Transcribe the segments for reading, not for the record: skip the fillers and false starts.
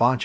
5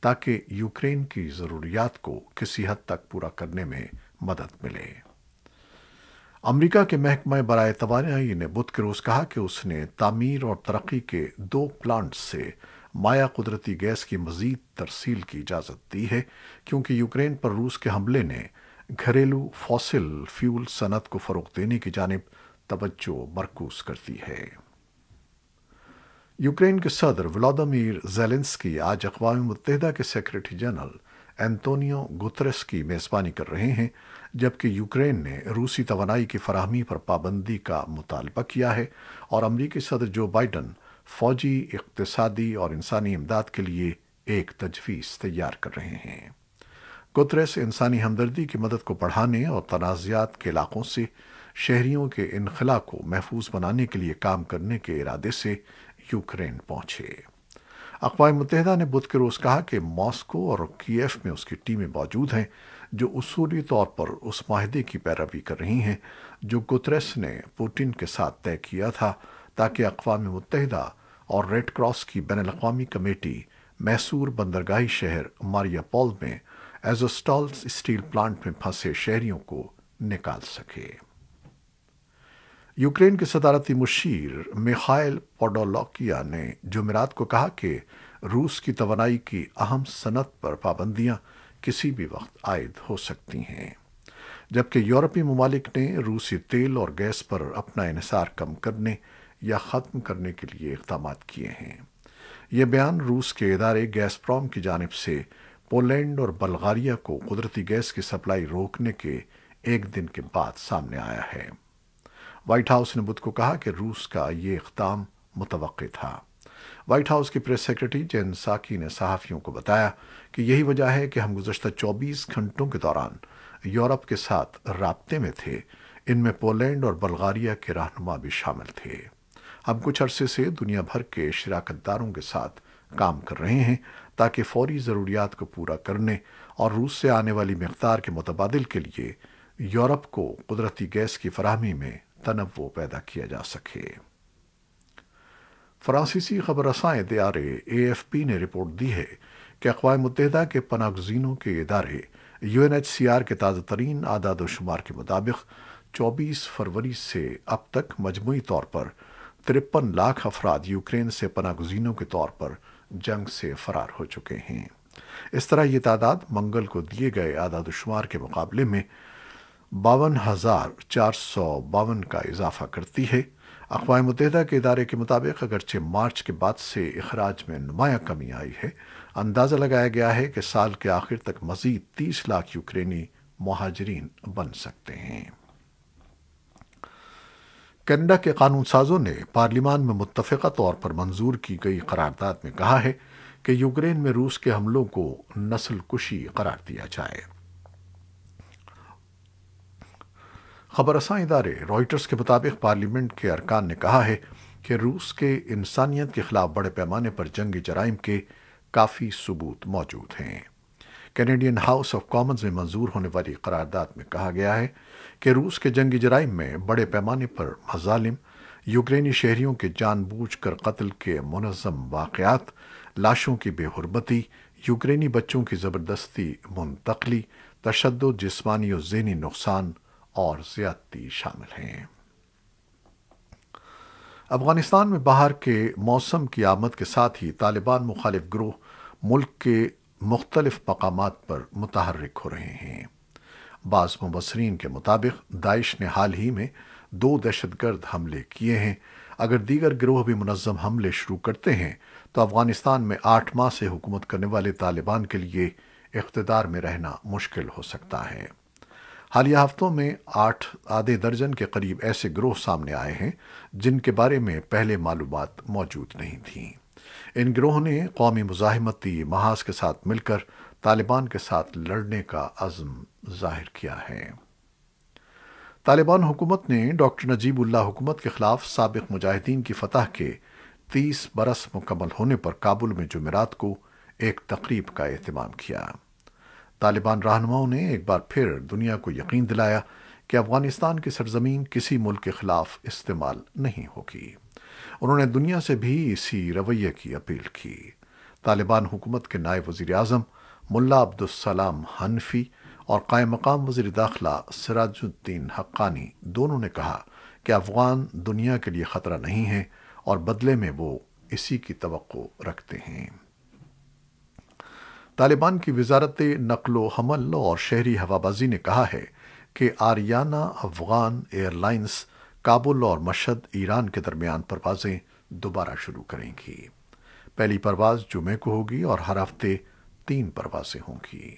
تاکہ یوکرین کی ضروریات کو کسی حد تک پورا کرنے میں مدد ملے۔ امریکہ کے محکمہ برائے توانائی نے بدھ کے روز کہا کہ اس نے تعمیر اور ترقی کے 2 پلانٹس سے مائع قدرتی گیس کی مزید ترسیل کی اجازت دی ہے، کیونکہ یوکرین پر روس کے حملے نے گھریلو فوسل فیول صنعت کو فروغ دینے کی جانب توجہ مرکوز کرتی ہے۔ یوکرین کے صدر ولادیمیر زیلنسکی آج اقوام متحدہ کے سیکریٹری جنرل اینٹونیو گوتریس کی میزبانی کر رہے ہیں، جبکہ یوکرین نے روسی توانائی کی فراہمی پر پابندی کا مطالبہ کیا ہے اور امریکی صدر جو بائیڈن فوجی، اقتصادی اور انسانی امداد کے لیے ایک تجویز تیار کر رہے ہیں۔ گوتریس انسانی ہمدردی کی مدد کو بڑھانے اور تنازعات کے علاقوں سے شہریوں کے انخلاء کو محفوظ بنانے کے لیے کام کرنے کے ارادے سے یوکرین پہنچے۔ اقوام متحدہ نے بدھ کے روز کہا کہ ماسکو اور کیف میں اس کی ٹیمیں موجود ہیں جو اصولی طور پر اس معاہدے کی پیروی کر رہی ہیں جو گوتریس نے پوٹن کے ساتھ طے کیا تھا، تاکہ اقوام متحدہ اور ریڈ کراس کی بین الاقوامی کمیٹی میسور بندرگاہی شہر ماریاپول میں ایزوسٹال اسٹیل پلانٹ میں پھنسے شہریوں کو نکال سکے۔ یوکرین کے صدارتی مشیر میخائل پوڈولاکیا نے جمعرات کو کہا کہ روس کی توانائی کی اہم صنعت پر پابندیاں کسی بھی وقت عائد ہو سکتی ہیں، جبکہ یورپی ممالک نے روسی تیل اور گیس پر اپنا انحصار کم کرنے یا ختم کرنے کے لیے اقدامات کیے ہیں۔ یہ بیان روس کے ادارے گیس پروم کی جانب سے پولینڈ اور بلغاریہ کو قدرتی گیس کی سپلائی روکنے کے ایک دن کے بعد سامنے آیا ہے۔ وائٹ ہاؤس نے بدھ کو کہا کہ روس کا یہ اقدام متوقع تھا۔ وائٹ ہاؤس کی پریس سیکرٹری جین ساکی نے صحافیوں کو بتایا کہ یہی وجہ ہے کہ ہم گزشتہ 24 گھنٹوں کے دوران یورپ کے ساتھ رابطے میں تھے، ان میں پولینڈ اور بلغاریہ کے رہنما بھی شامل تھے۔ ہم کچھ عرصے سے دنیا بھر کے شراکت داروں کے ساتھ کام کر رہے ہیں تاکہ فوری ضروریات کو پورا کرنے اور روس سے آنے والی مقدار کے متبادل کے لیے یورپ کو قدرتی گیس کی فراہمی میں تنوع پیدا کیا جا سکے۔ فرانسیسی خبر رساں ادارے AFP نے رپورٹ دی ہے کہ اقوام متحدہ کے پناہ گزینوں کے ادارے UNHCR کے تازہ ترین اعداد و شمار کے مطابق 24 فروری سے اب تک مجموعی طور پر 53 لاکھ افراد یوکرین سے پناہ گزینوں کے طور پر جنگ سے فرار ہو چکے ہیں۔ اس طرح یہ تعداد منگل کو دیے گئے اعداد و شمار کے مقابلے میں 52,452 کا اضافہ کرتی ہے۔ اقوام متحدہ کے ادارے کے مطابق اگرچہ مارچ کے بعد سے اخراج میں نمایاں کمی آئی ہے، اندازہ لگایا گیا ہے کہ سال کے آخر تک مزید 30 لاکھ یوکرینی مہاجرین بن سکتے ہیں۔ کینیڈا کے قانون سازوں نے پارلیمان میں متفقہ طور پر منظور کی گئی قرارداد میں کہا ہے کہ یوکرین میں روس کے حملوں کو نسل کشی قرار دیا جائے۔ خبر رساں ادارے رائٹرز کے مطابق پارلیمنٹ کے ارکان نے کہا ہے کہ روس کے انسانیت کے خلاف بڑے پیمانے پر جنگی جرائم کے کافی ثبوت موجود ہیں۔ کینیڈین ہاؤس آف کامنز میں منظور ہونے والی قرارداد میں کہا گیا ہے کہ روس کے جنگی جرائم میں بڑے پیمانے پر مظالم، یوکرینی شہریوں کے جان بوجھ کر قتل کے منظم واقعات، لاشوں کی بے حرمتی، یوکرینی بچوں کی زبردستی منتقلی، تشدد، جسمانی اور ذہنی نقصان اور زیادتی شامل ہیں۔ افغانستان میں بہار کے موسم کی آمد کے ساتھ ہی طالبان مخالف گروہ ملک کے مختلف مقامات پر متحرک ہو رہے ہیں۔ بعض مبصرین کے مطابق داعش نے حال ہی میں 2 دہشت گرد حملے کیے ہیں۔ اگر دیگر گروہ بھی منظم حملے شروع کرتے ہیں تو افغانستان میں 8 ماہ سے حکومت کرنے والے طالبان کے لیے اقتدار میں رہنا مشکل ہو سکتا ہے۔ حالیہ ہفتوں میں 8 درجن کے قریب ایسے گروہ سامنے آئے ہیں جن کے بارے میں پہلے معلومات موجود نہیں تھیں۔ ان گروہوں نے قومی مزاحمتی محاذ کے ساتھ مل کر طالبان کے ساتھ لڑنے کا عزم ظاہر کیا ہے۔ طالبان حکومت نے ڈاکٹر نجیب اللہ حکومت کے خلاف سابق مجاہدین کی فتح کے 30 برس مکمل ہونے پر کابل میں جمعرات کو ایک تقریب کا اہتمام کیا۔ طالبان رہنماؤں نے ایک بار پھر دنیا کو یقین دلایا کہ افغانستان کی سرزمین کسی ملک کے خلاف استعمال نہیں ہوگی۔ انہوں نے دنیا سے بھی اسی رویے کی اپیل کی۔ طالبان حکومت کے نائب وزیر اعظم ملا عبدالسلام حنفی اور قائم مقام وزیر داخلہ سراج الدین حقانی دونوں نے کہا کہ افغان دنیا کے لیے خطرہ نہیں ہے اور بدلے میں وہ اسی کی توقع رکھتے ہیں۔ طالبان کی وزارت نقل و حمل اور شہری ہوابازی نے کہا ہے کہ آریانہ افغان ایئر لائنز کابل اور مشہد ایران کے درمیان پروازیں دوبارہ شروع کریں گی۔ پہلی پرواز جمعے کو ہوگی اور ہر ہفتے 3 پروازیں ہوں گی۔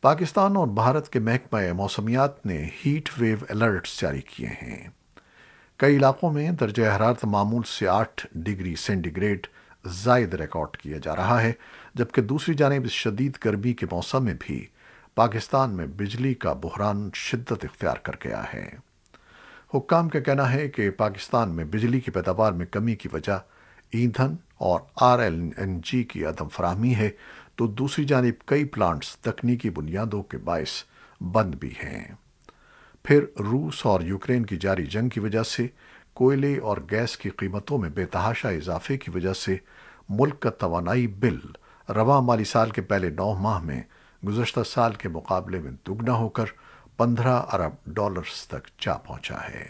پاکستان اور بھارت کے محکمہ موسمیات نے ہیٹ ویو الرٹس جاری کیے ہیں۔ کئی علاقوں میں درجہ حرارت معمول سے 8 ڈگری سینٹی گریڈ زائد ریکارڈ کیا جا رہا ہے، جبکہ دوسری جانب اس شدید گرمی کے موسم میں بھی پاکستان میں بجلی کا بحران شدت اختیار کر گیا ہے۔ حکام کا کہنا ہے کہ پاکستان میں بجلی کی پیداوار میں کمی کی وجہ ایندھن اور RLNG کی عدم فراہمی ہے، تو دوسری جانب کئی پلانٹس تکنیکی بنیادوں کے باعث بند بھی ہیں۔ پھر روس اور یوکرین کی جاری جنگ کی وجہ سے کوئلے اور گیس کی قیمتوں میں بے تحاشا اضافے کی وجہ سے ملک کا توانائی بل رواں مالی سال کے پہلے 9 ماہ میں گزشتہ سال کے مقابلے میں دگنا ہو کر $15 ارب تک جا پہنچا ہے۔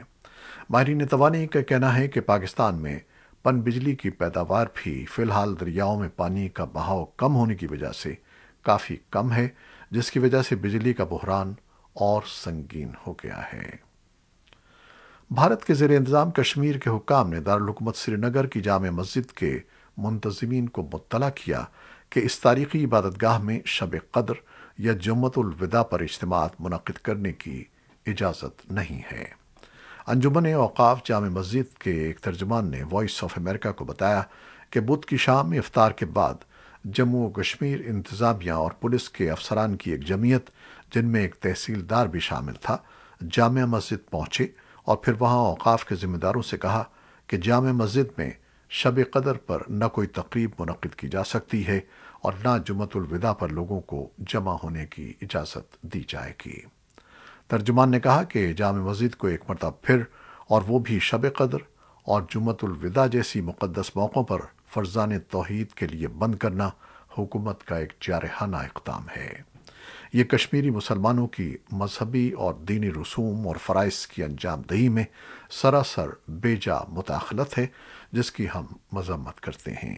ماہرین توانائی کا کہنا ہے کہ پاکستان میں پن بجلی کی پیداوار بھی فی الحال دریاؤں میں پانی کا بہاؤ کم ہونے کی وجہ سے کافی کم ہے، جس کی وجہ سے بجلی کا بحران اور سنگین ہو گیا ہے۔ بھارت کے زیر انتظام کشمیر کے حکام نے دارالحکومت سری نگر کی جامع مسجد کے منتظمین کو مطلع کیا کہ اس تاریخی عبادت گاہ میں شب قدر یا جمعۃ الوداع پر اجتماعات منعقد کرنے کی اجازت نہیں ہے۔ انجمن اوقاف جامع مسجد کے ایک ترجمان نے وائس آف امریکہ کو بتایا کہ بدھ کی شام میں افطار کے بعد جموں و کشمیر انتظامیہ اور پولیس کے افسران کی ایک جمعیت، جن میں ایک تحصیلدار بھی شامل تھا، جامع مسجد پہنچے اور پھر وہاں اوقاف کے ذمہ داروں سے کہا کہ جامع مسجد میں شب قدر پر نہ کوئی تقریب منعقد کی جا سکتی ہے اور نہ جمعۃ الوداع پر لوگوں کو جمع ہونے کی اجازت دی جائے گی۔ ترجمان نے کہا کہ جامع مسجد کو ایک مرتبہ پھر، اور وہ بھی شب قدر اور جمعۃ الوداع جیسی مقدس موقعوں پر فرزان توحید کے لیے بند کرنا حکومت کا ایک جارحانہ اقدام ہے۔ یہ کشمیری مسلمانوں کی مذہبی اور دینی رسوم اور فرائض کی انجام دہی میں سراسر بے جا مداخلت ہے، جس کی ہم مذمت کرتے ہیں۔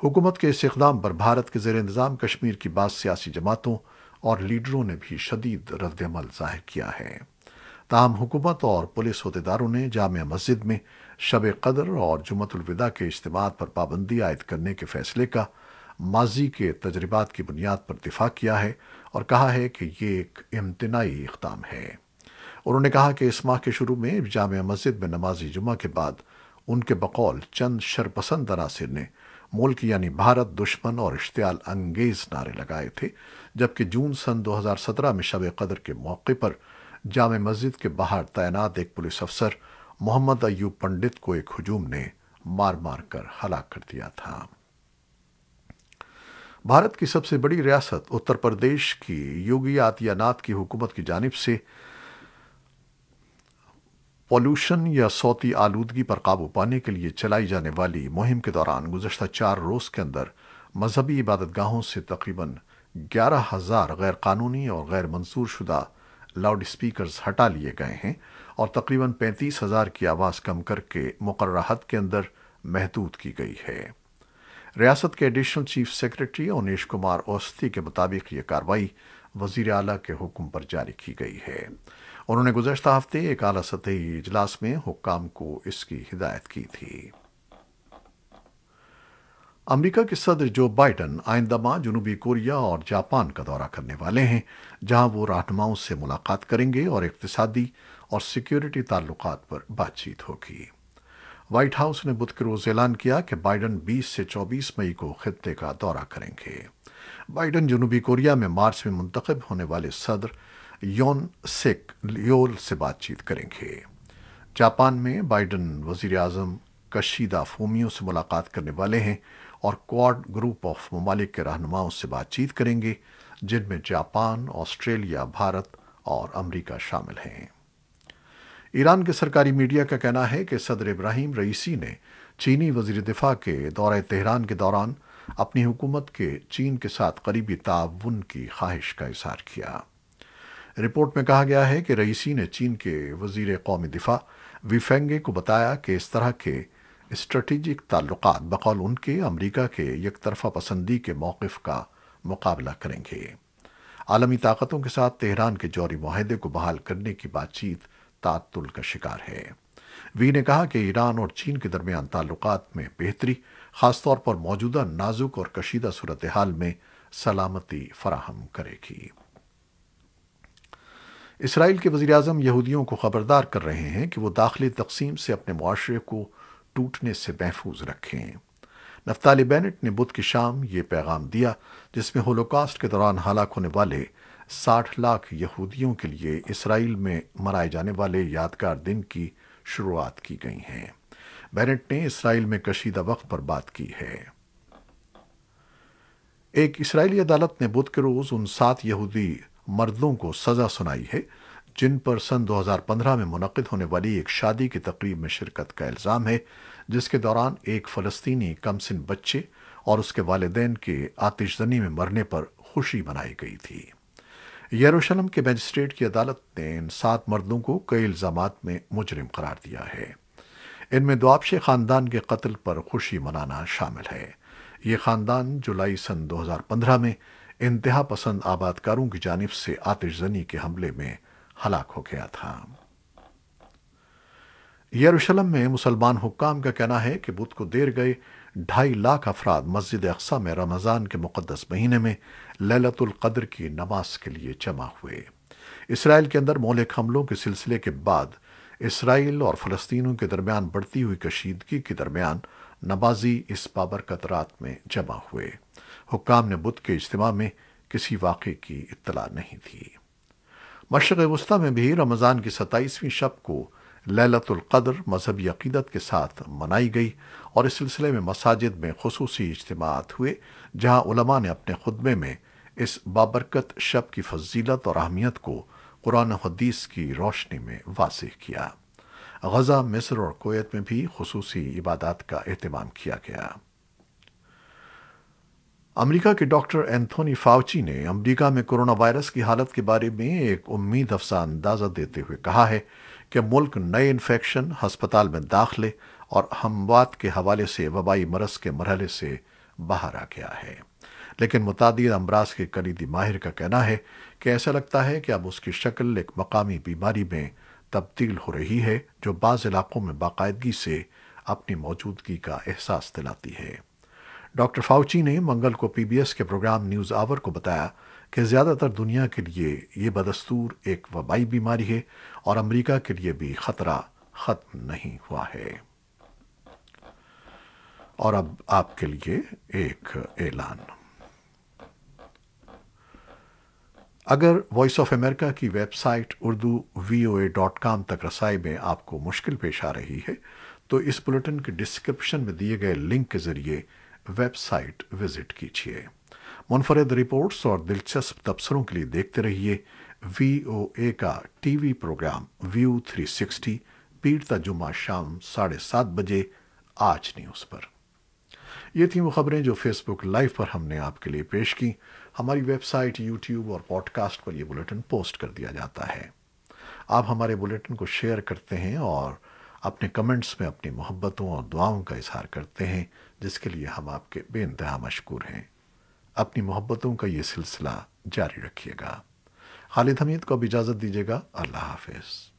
حکومت کے اس اقدام پر بھارت کے زیر انتظام کشمیر کی بعض سیاسی جماعتوں اور لیڈروں نے بھی شدید رد عمل ظاہر کیا ہے۔ تاہم حکومت اور پولیس عہدیداروں نے جامع مسجد میں شب قدر اور جمعۃ الوداع کے اجتماعات پر پابندی عائد کرنے کے فیصلے کا ماضی کے تجربات کی بنیاد پر دفاع کیا ہے اور کہا ہے کہ یہ ایک امتناعی اقدام ہے۔ انہوں نے کہا کہ اس ماہ کے شروع میں جامع مسجد میں نماز جمعہ کے بعد ان کے بقول چند شرپسند عناصر نے ملک یعنی بھارت دشمن اور اشتعال انگیز نعرے لگائے تھے، جبکہ جون سن 2017 میں شب قدر کے موقع پر جامع مسجد کے باہر تعینات ایک پولیس افسر محمد ایوب پنڈت کو ایک ہجوم نے مار مار کر ہلاک کر دیا تھا۔ بھارت کی سب سے بڑی ریاست اتر پردیش کی یوگی آدتیہ ناتھ کی حکومت کی جانب سے پولوشن یا صوتی آلودگی پر قابو پانے کے لیے چلائی جانے والی مہم کے دوران گزشتہ 4 روز کے اندر مذہبی عبادت گاہوں سے تقریباً 11,000 غیر قانونی اور غیر منظور شدہ لاؤڈ اسپیکرز ہٹا لیے گئے ہیں اور تقریباً 35,000 کی آواز کم کر کے مقررہ حد کے اندر محدود کی گئی ہے۔ ریاست کے additional chief secretary Avanish Kumar Awasthi کے مطابق یہ کارروائی وزیر اعلیٰ کے حکم پر جاری کی گئی ہے۔ انہوں نے گزشتہ ہفتے ایک اعلیٰ سطحی اجلاس میں حکام کو اس کی ہدایت کی تھی۔ امریکہ کے صدر جو بائیڈن آئندہ ماہ جنوبی کوریا اور جاپان کا دورہ کرنے والے ہیں، جہاں وہ رہنماؤں سے ملاقات کریں گے اور اقتصادی اور سیکیورٹی تعلقات پر بات چیت ہوگی۔ وائٹ ہاؤس نے بدھ کے روز اعلان کیا کہ بائیڈن 20 سے 24 مئی کو خطے کا دورہ کریں گے۔ بائیڈن جنوبی کوریا میں مارچ میں منتخب ہونے والے صدر یون سک لیول سے بات چیت کریں گے۔ جاپان میں بائیڈن وزیر اعظم کشیدا فومیو سے ملاقات کرنے والے ہیں اور کوارڈ گروپ آف ممالک کے رہنماؤں سے بات چیت کریں گے، جن میں جاپان، آسٹریلیا، بھارت اور امریکہ شامل ہیں۔ ایران کے سرکاری میڈیا کا کہنا ہے کہ صدر ابراہیم رئیسی نے چینی وزیر دفاع کے دورہ تہران کے دوران اپنی حکومت کے چین کے ساتھ قریبی تعاون کی خواہش کا اظہار کیا۔ رپورٹ میں کہا گیا ہے کہ رئیسی نے چین کے وزیر قومی دفاع وی فینگے کو بتایا کہ اس طرح کے اسٹریٹجک تعلقات بقول ان کے امریکہ کے یک طرفہ پسندی کے موقف کا مقابلہ کریں گے۔ عالمی طاقتوں کے ساتھ تہران کے جوہری معاہدے کو بحال کرنے کی بات چیت تعطل کا شکار ہے۔ وی نے کہا کہ ایران اور چین کے درمیان تعلقات میں بہتری خاص طور پر موجودہ نازک اور کشیدہ صورتحال میں سلامتی فراہم کرے گی۔ اسرائیل کے وزیراعظم یہودیوں کو خبردار کر رہے ہیں کہ وہ داخلی تقسیم سے اپنے معاشرے کو ٹوٹنے سے محفوظ رکھیں۔ نفتالی بینٹ نے بدھ کی شام یہ پیغام دیا، جس میں ہولوکاسٹ کے دوران ہلاک ہونے والے 60 لاکھ یہودیوں کے لیے اسرائیل میں منائے جانے والے یادگار دن کی شروعات کی گئی ہیں۔ بینٹ نے اسرائیل میں کشیدہ وقت پر بات کی ہے۔ ایک اسرائیلی عدالت نے بدھ کے روز ان 7 یہودی مردوں کو سزا سنائی ہے جن پر سن 2015 میں منعقد ہونے والی ایک شادی کی تقریب میں شرکت کا الزام ہے، جس کے دوران ایک فلسطینی کم سن بچے اور اس کے والدین کے آتش زنی میں مرنے پر خوشی منائی گئی تھی۔ یروشلم کے مجسٹریٹ کی عدالت نے ان 7 مردوں کو کئی الزامات میں مجرم قرار دیا ہے۔ ان میں دوابشے خاندان کے قتل پر خوشی منانا شامل ہے۔ یہ خاندان جولائی سن 2015 میں انتہا پسند آباد کاروں کی جانب سے آتش زنی کے حملے میں ہلاک ہو گیا تھا۔ یروشلم میں مسلمان حکام کا کہنا ہے کہ بدھ کو دیر گئے 2.5 لاکھ افراد مسجد اقصیٰ میں رمضان کے مقدس مہینے میں لیلۃ القدر کی نماز کے لیے جمع ہوئے۔ اسرائیل کے اندر مہلک حملوں کے سلسلے کے بعد اسرائیل اور فلسطینیوں کے درمیان بڑھتی ہوئی کشیدگی کے درمیان نمازی اس بابرکت رات میں جمع ہوئے۔ حکام نے بدھ کے اجتماع میں کسی واقعے کی اطلاع نہیں تھی۔ مشرق وسطیٰ میں بھی رمضان کی 27ویں شب کو لیلۃ القدر مذہبی عقیدت کے ساتھ منائی گئی اور اس سلسلے میں مساجد میں خصوصی اجتماعات ہوئے، جہاں علماء نے اپنے خطبے میں اس بابرکت شب کی فضیلت اور اہمیت کو قرآن و حدیث کی روشنی میں واضح کیا۔ غزہ، مصر اور کویت میں بھی خصوصی عبادات کا اہتمام کیا گیا۔ امریکہ کے ڈاکٹر اینتھونی فاؤچی نے امریکہ میں کرونا وائرس کی حالت کے بارے میں ایک امید افزا اندازہ دیتے ہوئے کہا ہے کہ ملک نئے انفیکشن، ہسپتال میں داخلے اور اموات کے حوالے سے وبائی مرض کے مرحلے سے باہر آ گیا ہے۔ لیکن متعدد امراض کے کلیدی ماہر کا کہنا ہے کہ ایسا لگتا ہے کہ اب اس کی شکل ایک مقامی بیماری میں تبدیل ہو رہی ہے، جو بعض علاقوں میں باقاعدگی سے اپنی موجودگی کا احساس دلاتی ہے۔ ڈاکٹر فاؤچی نے منگل کو پی بی ایس کے پروگرام نیوز آور کو بتایا کہ زیادہ تر دنیا کے لیے یہ بدستور ایک وبائی بیماری ہے اور امریکہ کے لیے بھی خطرہ ختم نہیں ہوا ہے۔ اور اب آپ کے لیے ایک اعلان۔ اگر وائس آف امریکہ کی ویب سائٹ urduvoa.com تک رسائی میں آپ کو مشکل پیش آ رہی ہے تو اس بلیٹن کے ڈسکرپشن میں دیے گئے لنک کے ذریعے ویب سائٹ وزٹ کیجیے۔ منفرد رپورٹس اور دلچسپ تبصروں کے لیے دیکھتے رہیے وی او اے کا ٹی وی پروگرام ویو 360 پیر تا جمعہ شام 7:30 بجے آج نیوز پر۔ یہ تھیں وہ خبریں جو فیس بک لائیو پر ہم نے آپ کے لیے پیش کی۔ ہماری ویب سائٹ، یوٹیوب اور پوڈ کاسٹ پر یہ بلیٹن پوسٹ کر دیا جاتا ہے۔ آپ ہمارے بلیٹن کو شیئر کرتے ہیں اور اپنے کمنٹس میں اپنی محبتوں اور دعاؤں کا اظہار کرتے ہیں، جس کے لیے ہم آپ کے بے انتہا مشکور ہیں۔ اپنی محبتوں کا یہ سلسلہ جاری رکھیے گا۔ خالد حمید کو اب اجازت دیجیے گا۔ اللہ حافظ۔